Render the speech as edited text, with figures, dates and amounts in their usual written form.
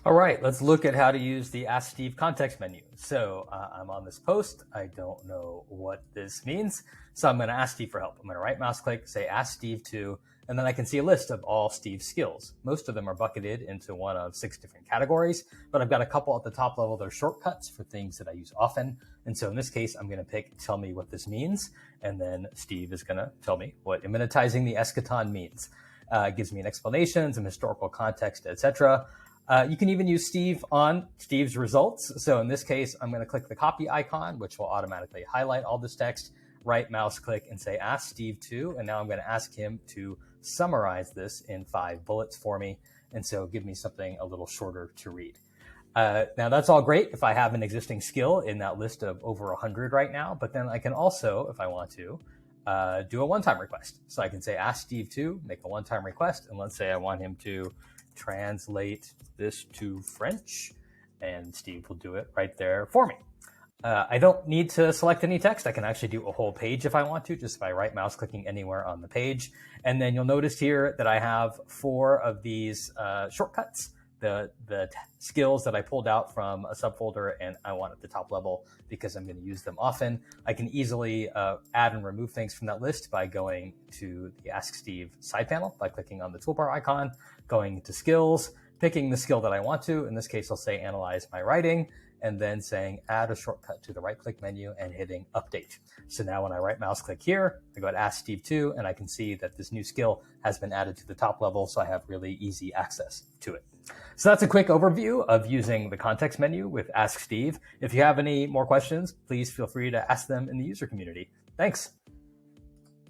All right, let's look at how to use the Ask Steve context menu. So I'm on this post. I don't know what this means. So I'm going to ask Steve for help. I'm going to right mouse click, say Ask Steve to, and then I can see a list of all Steve's skills. Most of them are bucketed into one of 6 different categories, but I've got a couple at the top level. They're shortcuts for things that I use often. And so in this case, I'm going to pick tell me what this means. And then Steve is going to tell me what immunitizing the eschaton means. It gives me an explanation, some historical context, etc. You can even use Steve on Steve's results. So in this case, I'm going to click the copy icon, which will automatically highlight all this text, right mouse click and say Ask Steve to, and now I'm going to ask him to summarize this in 5 bullets for me. And so give me something a little shorter to read. Now that's all great if I have an existing skill in that list of over 100 right now, but then I can also, if I want to, do a one-time request. So I can say Ask Steve to, make a one-time request, and let's say I want him to translate this to French, and Steve will do it right there for me. I don't need to select any text. I can actually do a whole page if I want to, just by right mouse clicking anywhere on the page. And then you'll notice here that I have 4 of these shortcuts, the skills that I pulled out from a subfolder and I want at the top level because I'm going to use them often. I can easily add and remove things from that list by going to the Ask Steve side panel by clicking on the toolbar icon, going to skills, picking the skill that I want to. In this case, I'll say analyze my writing, and then saying add a shortcut to the right click menu and hitting update. So now when I right mouse click here, I go to Ask Steve to, and I can see that this new skill has been added to the top level. So I have really easy access to it. So that's a quick overview of using the context menu with Ask Steve. If you have any more questions, please feel free to ask them in the user community. Thanks.